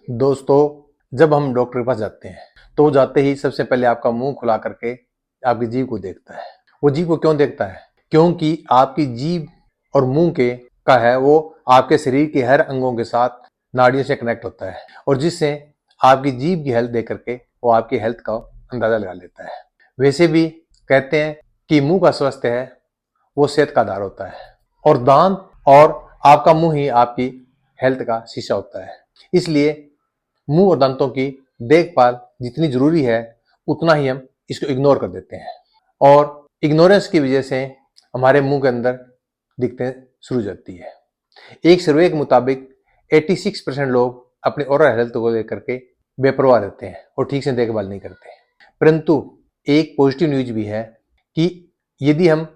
दोस्तों, जब हम डॉक्टर के पास जाते हैं तो वो जाते ही सबसे पहले आपका मुंह खुला करके आपकी जीभ को देखता है। वो जीभ को क्यों देखता है? क्योंकि आपकी जीभ और मुंह के का है वो आपके शरीर के हर अंगों के साथ नाड़ियों से कनेक्ट होता है और जिससे आपकी जीभ की हेल्थ देख करके वो आपकी हेल्थ का अंदाजा लगा लेता है। वैसे भी कहते हैं कि मुंह का स्वास्थ्य है वो सेहत का आधार होता है और दांत और आपका मुंह ही आपकी हेल्थ का शीशा होता है। इसलिए मुंह और दांतों की देखभाल जितनी जरूरी है उतना ही हम इसको इग्नोर कर देते हैं और इग्नोरेंस की वजह से हमारे मुंह के अंदर दिक्कतें शुरू हो जाती है। एक सर्वे के मुताबिक 86% लोग अपने ओरल हेल्थ को लेकर के बेपरवाह रहते हैं और ठीक से देखभाल नहीं करते। परंतु एक पॉजिटिव न्यूज भी है कि यदि हम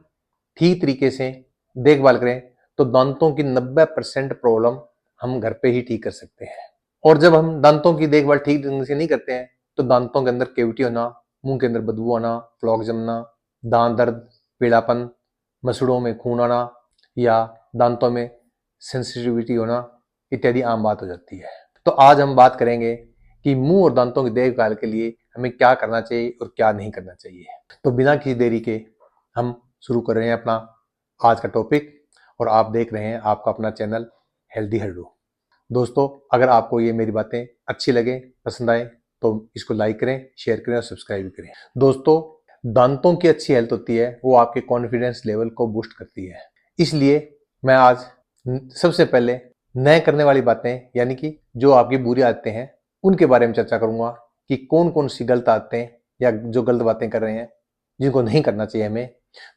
ठीक तरीके से देखभाल करें तो दांतों की 90% प्रॉब्लम हम घर पे ही ठीक कर सकते हैं। और जब हम दांतों की देखभाल ठीक ढंग से नहीं करते हैं तो दांतों के अंदर कैविटी होना, मुंह के अंदर बदबू आना, फ्लॉक जमना, दांत दर्द, पीलापन, मसूड़ों में खून आना या दांतों में सेंसिटिविटी होना इत्यादि आम बात हो जाती है। तो आज हम बात करेंगे कि मुंह और दांतों की देखभाल के लिए हमें क्या करना चाहिए और क्या नहीं करना चाहिए। तो बिना किसी देरी के हम शुरू कर रहे हैं अपना आज का टॉपिक और आप देख रहे हैं आपका अपना चैनल हेल्दी हड्डू। दोस्तों, अगर आपको ये मेरी बातें अच्छी लगे, पसंद आए तो इसको लाइक करें, शेयर करें और सब्सक्राइब करें। दोस्तों, दांतों की अच्छी हेल्थ होती है वो आपके कॉन्फिडेंस लेवल को बूस्ट करती है। इसलिए मैं आज सबसे पहले नए करने वाली बातें यानी कि जो आपकी बुरी आदतें हैं उनके बारे में चर्चा करूंगा कि कौन कौन सी गलत आदतें या जो गलत बातें कर रहे हैं जिनको नहीं करना चाहिए हमें।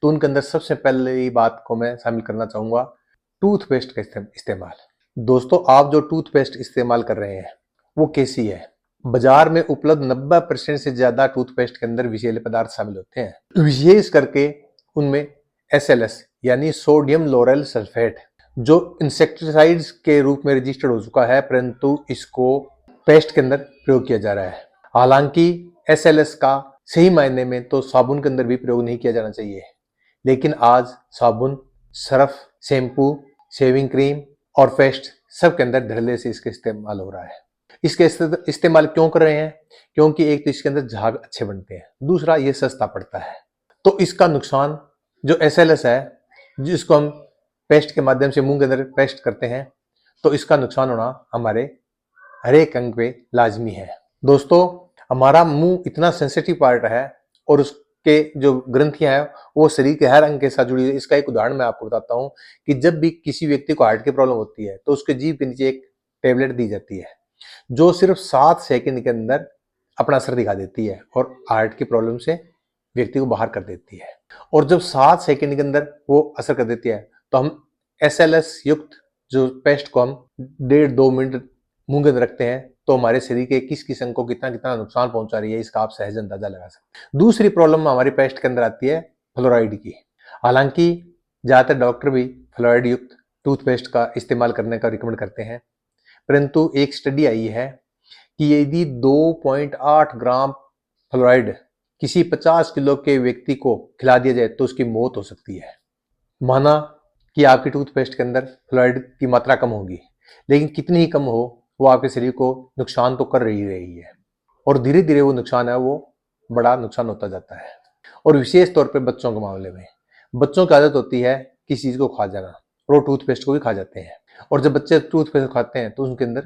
तो उनके अंदर सबसे पहली बात को मैं शामिल करना चाहूंगा टूथपेस्ट का इस्तेमाल। दोस्तों, आप जो टूथपेस्ट इस्तेमाल कर रहे हैं वो कैसी है? बाजार में उपलब्ध 90% से ज्यादा टूथपेस्ट के अंदर विषैले पदार्थ शामिल होते हैं, विशेष करके उनमें एसएलएस यानी सोडियम लोरेल सल्फेट जो इंसेक्टिसाइड्स के रूप में रजिस्टर्ड हो चुका है, परंतु इसको पेस्ट के अंदर प्रयोग किया जा रहा है। हालांकि एसएलएस का सही मायने में तो साबुन के अंदर भी प्रयोग नहीं किया जाना चाहिए, लेकिन आज साबुन, सर्फ, शैम्पू, शेविंग क्रीम और पेस्ट सब के अंदर धड़ल्ले से इसका इस्तेमाल हो रहा है। इसके इस्तेमाल क्यों कर रहे हैं? क्योंकि एक तो इसके अंदर झाग अच्छे बनते हैं, दूसरा ये सस्ता पड़ता है। तो इसका नुकसान जो एसएलएस है जिसको हम पेस्ट के माध्यम से मुंह के अंदर पेस्ट करते हैं तो इसका नुकसान होना हमारे हर एक अंग पे लाजमी है। दोस्तों, हमारा मुंह इतना सेंसिटिव पार्ट है और उसके जो ग्रंथियां हैं वो शरीर के हर अंग के साथ जुड़ी है। इसका एक उदाहरण मैं आपको बताता हूँ कि जब भी किसी व्यक्ति को हार्ट की प्रॉब्लम होती है तो उसके जीभ के नीचे एक टेबलेट दी जाती है जो सिर्फ 7 सेकंड के अंदर अपना असर दिखा देती है और हार्ट की प्रॉब्लम से व्यक्ति को बाहर कर देती है। और जब 7 सेकंड के अंदर वो असर कर देती है तो हम एसएलएस युक्त जो पेस्ट को हम 1.5-2 मिनट मुंह के अंदर रखते हैं तो हमारे शरीर के किस किस अंग को कितना कितना नुकसान पहुंचा रही है इसका आप सहज अंदाजा लगा सकते हैं। दूसरी प्रॉब्लम हमारी पेस्ट के अंदर आती है फ्लोराइड की। हालांकि ज्यादातर डॉक्टर भी फ्लोराइड युक्त टूथपेस्ट का इस्तेमाल करने का रिकमेंड करते हैं, परंतु एक स्टडी आई है कि यदि 2.8 ग्राम फ्लोराइड किसी 50 किलो के व्यक्ति को खिला दिया जाए तो उसकी मौत हो सकती है। माना कि आपकी टूथपेस्ट के अंदर फ्लोराइड की मात्रा कम होगी, लेकिन कितनी ही कम हो वो आपके शरीर को नुकसान तो कर रही है और धीरे धीरे वो नुकसान है वो बड़ा नुकसान होता जाता है। और विशेष तौर पर बच्चों के मामले में बच्चों की आदत होती है किसी चीज को खा जाना और वो टूथपेस्ट को भी खा जाते हैं और जब बच्चे टूथपेस्ट खाते हैं तो उनके अंदर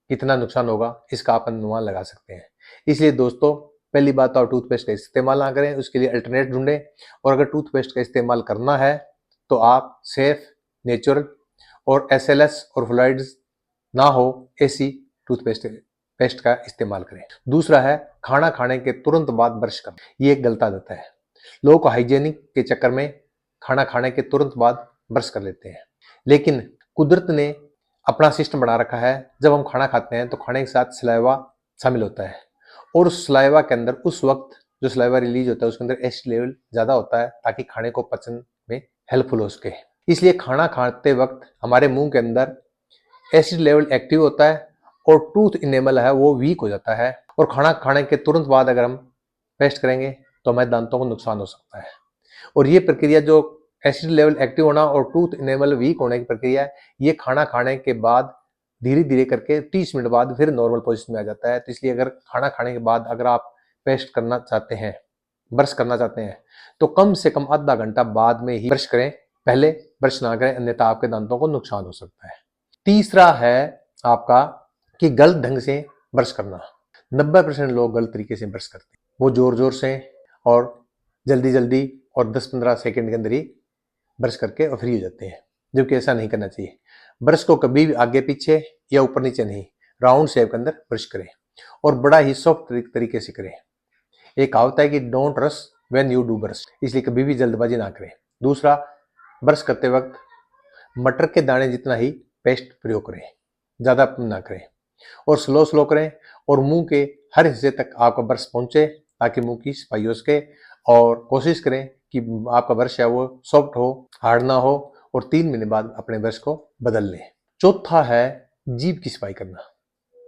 कितना नुकसान होगा इसका आप अनुमान लगा सकते हैं। इसलिए दोस्तों, पहली बात तो आप टूथपेस्ट का इस्तेमाल ना करें, उसके लिए अल्टरनेट ढूंढें और अगर टूथपेस्ट का इस्तेमाल करना है तो आप सेफ, नेचुरल और एसएलएस और फ्लोराइड्स ना हो ऐसी पेस्ट का इस्तेमाल करें। दूसरा है खाना खाने के तुरंत बाद ब्रश करना। ये एक गलत आदत है। लोग हाइजेनिक के चक्कर में खाना खाने के तुरंत बाद ब्रश कर लेते हैं, लेकिन कुदरत ने अपना सिस्टम बना रखा है। जब हम खाना खाते हैं तो खाने के साथ सलाइवा शामिल होता है और उस सलाइवा के अंदर उस वक्त जो सलाइवा रिलीज होता है उसके अंदर एसिड लेवल ज्यादा होता है ताकि खाने को पचन में हेल्पफुल हो सके। इसलिए खाना खाते वक्त हमारे मुंह के अंदर एसिड लेवल एक्टिव होता है और टूथ इनेमल है वो वीक हो जाता है और खाना खाने के तुरंत बाद अगर हम पेस्ट करेंगे तो हमारे दांतों को नुकसान हो सकता है। और ये प्रक्रिया जो एसिड लेवल एक्टिव होना और टूथ इनेमल वीक होने की प्रक्रिया है ये खाना खाने के बाद धीरे धीरे करके 30 मिनट बाद फिर नॉर्मल पोजीशन में आ जाता है। तो इसलिए अगर खाना खाने के बाद अगर आप पेस्ट करना चाहते हैं, ब्रश करना चाहते हैं, तो कम से कम आधा घंटा बाद में ही ब्रश करें, पहले ब्रश ना करें, अन्यथा आपके दांतों को नुकसान हो सकता है। तीसरा है आपका कि गलत ढंग से ब्रश करना। 90% लोग गलत तरीके से ब्रश करते हैं, वो जोर जोर से और जल्दी जल्दी और 10-15 सेकंड के अंदर ही ब्रश करके और फ्री हो जाते हैं, जबकि ऐसा नहीं करना चाहिए। ब्रश को कभी भी आगे पीछे या ऊपर नीचे नहीं, राउंड शेप के अंदर ब्रश करें और बड़ा ही सॉफ्ट तरीके से करें। एक कहावत है कि don't rush when you do brush, इसलिए कभी भी जल्दबाजी ना करें। दूसरा, ब्रश करते वक्त मटर के दाने जितना ही पेस्ट प्रयोग करें, ज़्यादा ना करें और स्लो स्लो करें और मुंह के हर हिस्से तक आपका ब्रश पहुंचे ताकि मुंह की सफाई हो सके। और कोशिश करें कि आपका ब्रश है वो सॉफ्ट हो, हार्ड ना हो और 3 महीने बाद अपने ब्रश को बदल लें। चौथा है जीभ की सफाई करना।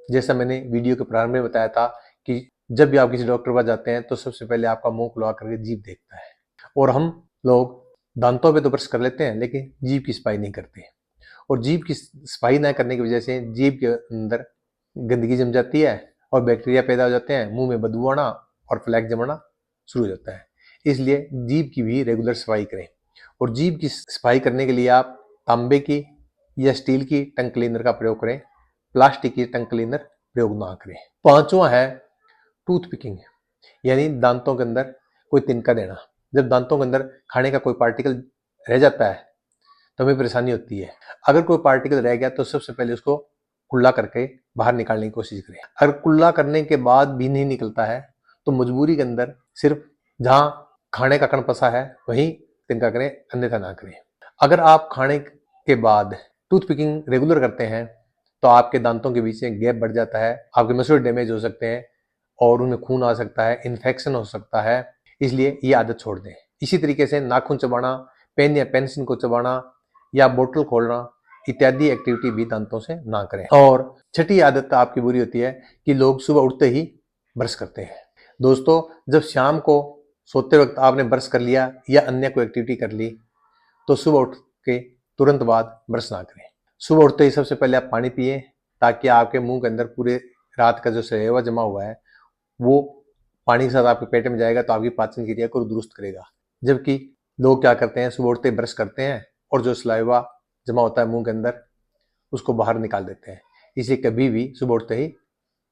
जैसा मैंने वीडियो के प्रारंभ में बताया था कि जब भी आप किसी डॉक्टर के पास जाते हैं तो सबसे पहले आपका मुंह खुलवा करके जीभ देखता है, और हम लोग दांतों पे तो ब्रश कर लेते हैं लेकिन जीभ की सफाई नहीं करते, और जीभ की सफाई न करने की वजह से जीभ के अंदर गंदगी जम जाती है और बैक्टीरिया पैदा हो जाते हैं, मुंह में बदबू आना और फ्लैक जमना शुरू हो जाता है। इसलिए जीभ की भी रेगुलर सफाई करें, और जीभ की सफाई करने के लिए आप तांबे की या स्टील की टंग क्लीनर का प्रयोग करें, प्लास्टिक की टंग क्लीनर प्रयोग ना करें। पांचवा है टूथ पिकिंग, यानी दांतों के अंदर कोई तिनका देना। जब दांतों के अंदर खाने का कोई पार्टिकल रह जाता है तो हमें परेशानी होती है। अगर कोई पार्टिकल रह गया तो सबसे पहले उसको कुल्ला करके बाहर निकालने की कोशिश करें। अगर कुल्ला करने के बाद भी नहीं निकलता है तो मजबूरी के अंदर सिर्फ जहां खाने का कण फंसा है वहीं तिनका करें, अन्यथा ना करें। अगर आप खाने के बाद टूथ पिकिंग रेगुलर करते हैं तो आपके दांतों के बीच में गैप बढ़ जाता है, आपके मसूड़े डैमेज हो सकते हैं और उनमें खून आ सकता है, इन्फेक्शन हो सकता है। इसलिए ये आदत छोड़ दें। इसी तरीके से नाखून चबाना, पेन या पेंसिल को चबाना या बोतल खोलना इत्यादि एक्टिविटी भी दांतों से ना करें। और छठी आदत आपकी बुरी होती है कि लोग सुबह उठते ही ब्रश करते हैं। दोस्तों, जब शाम को सोते वक्त आपने ब्रश कर लिया या अन्य कोई एक्टिविटी कर ली तो सुबह उठ के तुरंत बाद ब्रश ना करें। सुबह उठते ही सबसे पहले आप पानी पिए ताकि आपके मुंह के अंदर पूरे रात का जो सड़ेवा जमा हुआ है वो पानी के साथ आपके पेट में जाएगा तो आपकी पाचन क्रिया को दुरुस्त करेगा। जबकि लोग क्या करते हैं, सुबह उठते ही ब्रश करते हैं और जो सलाइवा जमा होता है मुंह के अंदर उसको बाहर निकाल देते हैं। इसलिए कभी भी सुबह उठते ही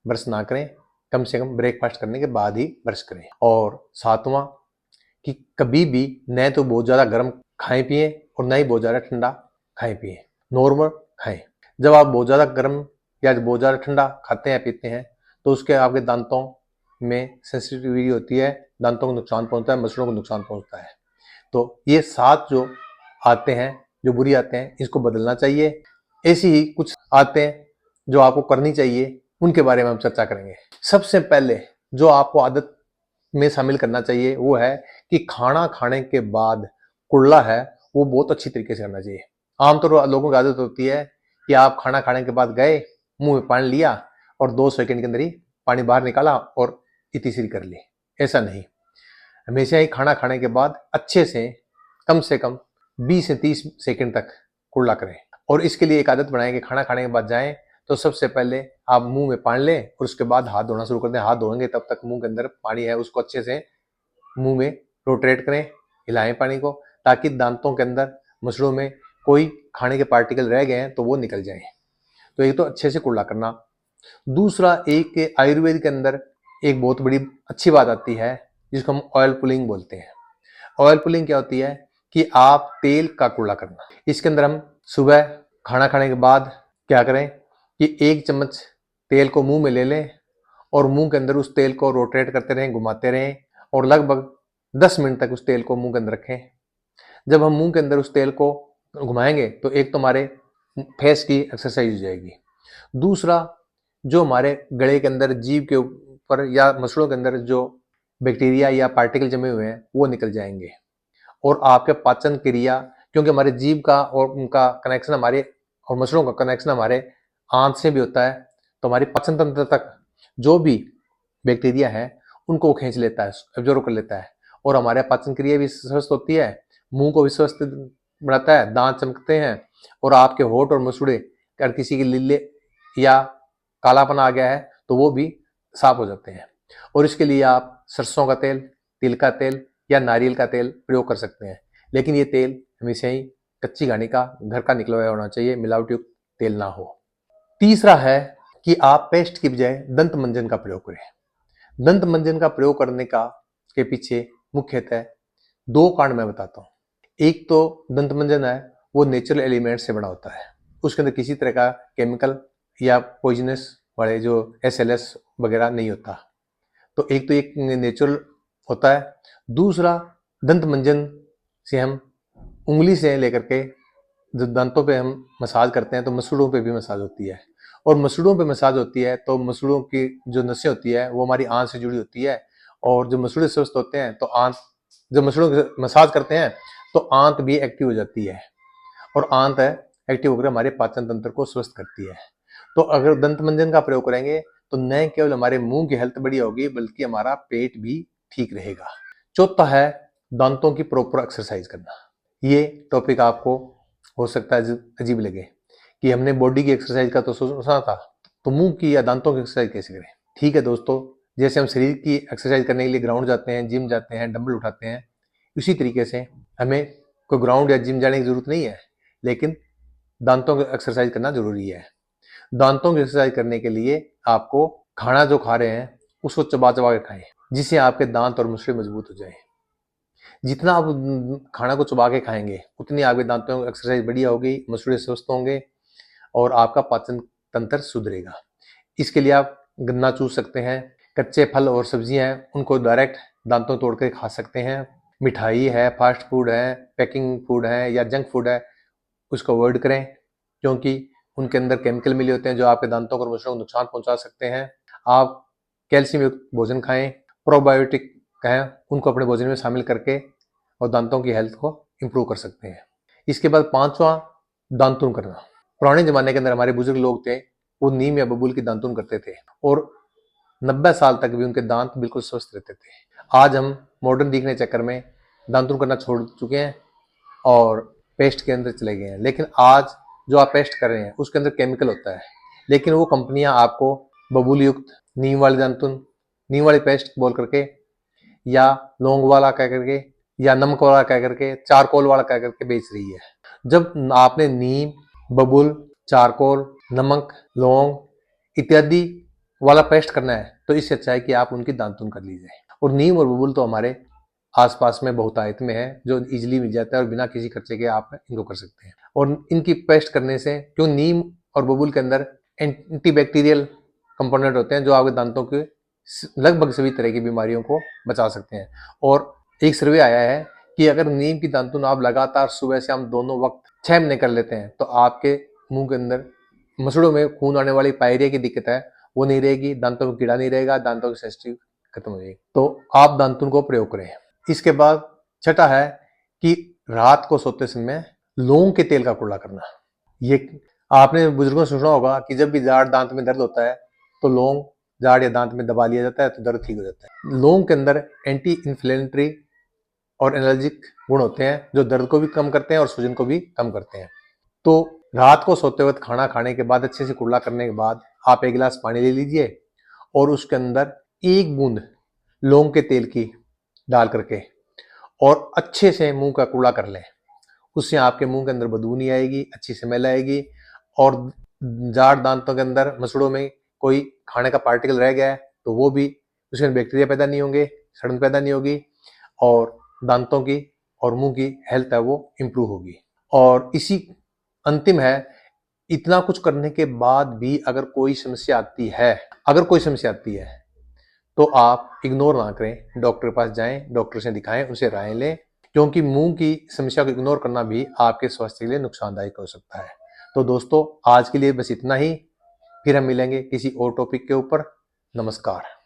ब्रश ना करें, कम से कम ब्रेकफास्ट करने के बाद ही ब्रश करें। और सातवां कि कभी भी न तो बहुत ज़्यादा गर्म खाएं पिए और न ही बहुत ज़्यादा ठंडा खाएं पिए, नॉर्मल खाएं। जब आप बहुत ज़्यादा गर्म या बहुत ज़्यादा ठंडा खाते हैं पीते हैं तो उसके आपके दांतों में सेंसिटिविटी होती है, दांतों को नुकसान पहुंचता है, मसलों को नुकसान पहुंचता है। तो ये 7 जो आते हैं, जो बुरी आते हैं, इसको बदलना चाहिए। ऐसी ही कुछ आदतें जो आपको करनी चाहिए उनके बारे में हम चर्चा करेंगे। सबसे पहले जो आपको आदत में शामिल करना चाहिए वो है कि खाना खाने के बाद कुल्ला है वो बहुत अच्छी तरीके से करना चाहिए। आमतौर पर लोगों की आदत होती है कि आप खाना खाने के बाद गए, मुंह में पानी लिया और 2 सेकंड के अंदर ही पानी बाहर निकाला और इतिश्री कर ली। ऐसा नहीं, हमेशा ही खाना खाने के बाद अच्छे से कम 20 से 30 सेकंड तक कुल्ला करें। और इसके लिए एक आदत बनाएं कि खाना खाने के बाद जाएं तो सबसे पहले आप मुंह में पानी लें और उसके बाद हाथ धोना शुरू कर दें। हाथ धोएंगे तब तक मुंह के अंदर पानी है उसको अच्छे से मुंह में रोटेट करें, हिलाएं पानी को, ताकि दांतों के अंदर मसलों में कोई खाने के पार्टिकल रह गए हैं तो वो निकल जाएं। तो एक तो अच्छे से कुल्ला करना। दूसरा, एक आयुर्वेद के अंदर एक बहुत बड़ी अच्छी बात आती है जिसको हम ऑयल पुलिंग बोलते हैं। ऑयल पुलिंग क्या होती है कि आप तेल का कुल्ला करना। इसके अंदर हम सुबह खाना खाने के बाद क्या करें कि 1 चम्मच तेल को मुंह में ले लें और मुंह के अंदर उस तेल को रोटेट करते रहें, घुमाते रहें और लगभग 10 मिनट तक उस तेल को मुंह के अंदर रखें। जब हम मुंह के अंदर उस तेल को घुमाएंगे तो एक तो हमारे फेस की एक्सरसाइज हो जाएगी, दूसरा जो हमारे गले के अंदर, जीभ के ऊपर या मसलों के अंदर जो बैक्टीरिया या पार्टिकल जमे हुए हैं वो निकल जाएंगे और आपके पाचन क्रिया, क्योंकि हमारे जीभ का और उनका कनेक्शन हमारे और मसलों का कनेक्शन हमारे आंत से भी होता है, तो हमारी पाचन तंत्र तक जो भी बैक्टीरिया है उनको वो खींच लेता है, एब्जॉर्व कर लेता है और हमारे पाचन क्रिया भी स्वस्थ होती है, मुंह को भी स्वस्थ बनाता है, दांत चमकते हैं और आपके होंठ और मसूड़े अगर किसी के लीले या कालापन आ गया है तो वो भी साफ हो जाते हैं। और इसके लिए आप सरसों का तेल, तिल का तेल या नारियल का तेल प्रयोग कर सकते हैं। लेकिन ये तेल हमेशा ही कच्ची घानी का, घर का निकला हुआ होना चाहिए, मिलावटी युक्त तेल ना हो। तीसरा है कि आप पेस्ट की बजाय दंत मंजन का प्रयोग करें। दंत मंजन का प्रयोग करने का के पीछे मुख्यतः दो कारण मैं बताता हूँ। एक तो दंत मंजन है वो नेचुरल एलिमेंट से बना होता है, उसके अंदर किसी तरह का केमिकल या पॉइजनस वाले जो SLS वगैरह नहीं होता, तो एक तो एक नेचुरल होता है। दूसरा, दंत मंजन से हम उंगली से लेकर के जो दांतों पे हम मसाज करते हैं तो मसूड़ों पे भी मसाज होती है, और मसूड़ों पे मसाज होती है तो मसूड़ों की जो नसें होती है वो हमारी आंत से जुड़ी होती है, और जो मसूड़े स्वस्थ होते हैं तो आंत, जब मसूड़ों की मसाज करते हैं तो आंत भी एक्टिव हो जाती है, और आंत है एक्टिव होकर हमारे पाचन तंत्र को स्वस्थ करती है। तो अगर दंत मंजन का प्रयोग करेंगे तो न केवल हमारे मुंह की हेल्थ बढ़िया होगी बल्कि हमारा पेट भी ठीक रहेगा। चौथा है दांतों की प्रॉपर एक्सरसाइज करना। ये टॉपिक आपको हो सकता है अजीब लगे कि हमने बॉडी की एक्सरसाइज का तो सुना था, तो मुंह की या दांतों की एक्सरसाइज कैसे करें। ठीक है दोस्तों, जैसे हम शरीर की एक्सरसाइज करने के लिए ग्राउंड जाते हैं, जिम जाते हैं, डंबल उठाते हैं, इसी तरीके से हमें कोई ग्राउंड या जिम जाने की जरूरत नहीं है, लेकिन दांतों की एक्सरसाइज करना जरूरी है। दांतों की एक्सरसाइज करने के लिए आपको खाना जो खा रहे हैं उसको चबा चबा के खाएं, जिससे आपके दांत और मसूड़े मजबूत हो जाएं। जितना आप खाना को चबा के खाएंगे उतनी आपके दांतों की एक्सरसाइज बढ़िया होगी, मसूड़े स्वस्थ होंगे और आपका पाचन तंत्र सुधरेगा। इसके लिए आप गन्ना चूस सकते हैं, कच्चे फल और सब्जियां हैं उनको डायरेक्ट दांतों तोड़ कर खा सकते हैं। मिठाई है, फास्ट फूड है, पैकिंग फूड है या जंक फूड है, उसको अवॉइड करें, क्योंकि उनके अंदर केमिकल मिले होते हैं जो आपके दांतों और मसूड़ों को नुकसान पहुंचा सकते हैं। आप कैल्शियम युक्त भोजन खाएं, प्रोबायोटिक कहें उनको अपने भोजन में शामिल करके और दांतों की हेल्थ को इम्प्रूव कर सकते हैं। इसके बाद पांचवा, दांतुन करना। पुराने जमाने के अंदर हमारे बुजुर्ग लोग थे, वो नीम या बबूल की दांतुन करते थे और 90 साल तक भी उनके दांत बिल्कुल स्वस्थ रहते थे। आज हम मॉडर्न दिखने चक्कर में दांतुन करना छोड़ चुके हैं और पेस्ट के अंदर चले गए हैं। लेकिन आज जो आप पेस्ट कर रहे हैं उसके अंदर केमिकल होता है, लेकिन वो कंपनियां आपको बबूल युक्त नीम वाली दांतुन, नीम वाली पेस्ट बोल करके या लौंग वाला कह करके या नमक वाला कह करके, चारकोल वाला कह करके बेच रही है। जब आपने नीम, बबूल, चारकोल, नमक, लौंग इत्यादि वाला पेस्ट करना है तो इससे अच्छा है कि आप उनकी दांतुन कर लीजिए। और नीम और बबूल तो हमारे आसपास में बहुतायत में है, जो इजीली मिल जाता है और बिना किसी खर्चे के आप इनको कर सकते हैं। और इनकी पेस्ट करने से, क्यों, नीम और बबूल के अंदर एंटीबैक्टीरियल कंपोनेंट होते हैं जो आपके दांतों के लगभग सभी तरह की बीमारियों को बचा सकते हैं। और एक सर्वे आया है कि अगर नीम की दांतुन आप लगातार सुबह शाम दोनों वक्त 6 महीने कर लेते हैं तो आपके मुंह के अंदर मसूड़ों में खून आने वाली पायरिया की दिक्कत है वो नहीं रहेगी, दांतों में कीड़ा नहीं रहेगा, दांतों की सेंसिटिव खत्म हो जाएगी। तो आप दांतुन को प्रयोग करें। इसके बाद छठा है कि रात को सोते समय लौंग के तेल का कुल्ला करना। ये आपने बुजुर्गों से सुना होगा कि जब भी जाड़ दांत में दर्द होता है तो लौंग जाड़ या दांत में दबा लिया जाता है तो दर्द ठीक हो जाता है। लौंग के अंदर एंटी इन्फ्लेमेटरी और एनर्जिक गुण होते हैं जो दर्द को भी कम करते हैं और सूजन को भी कम करते हैं। तो रात को सोते वक्त खाना खाने के बाद अच्छे से कुल्ला करने के बाद आप 1 गिलास पानी ले लीजिए और उसके अंदर 1 बूंद लौंग के तेल की डाल करके और अच्छे से मुंह का कुल्ला कर लें। उससे आपके मुंह के अंदर बदबू नहीं आएगी, अच्छी स्मेल आएगी, और जाड़ दांतों के अंदर मसूड़ों में कोई खाने का पार्टिकल रह गया है तो वो भी, उसमें बैक्टीरिया पैदा नहीं होंगे, सड़न पैदा नहीं होगी, और दांतों की और मुंह की हेल्थ है वो इम्प्रूव होगी। और इसी अंतिम है, इतना कुछ करने के बाद भी अगर कोई समस्या आती है, तो आप इग्नोर ना करें, डॉक्टर के पास जाएं, डॉक्टर से दिखाएं, उनसे राय लें, क्योंकि मुंह की समस्या को इग्नोर करना भी आपके स्वास्थ्य के लिए नुकसानदायक हो सकता है। तो दोस्तों, आज के लिए बस इतना ही, फिर हम मिलेंगे किसी और टॉपिक के ऊपर। नमस्कार।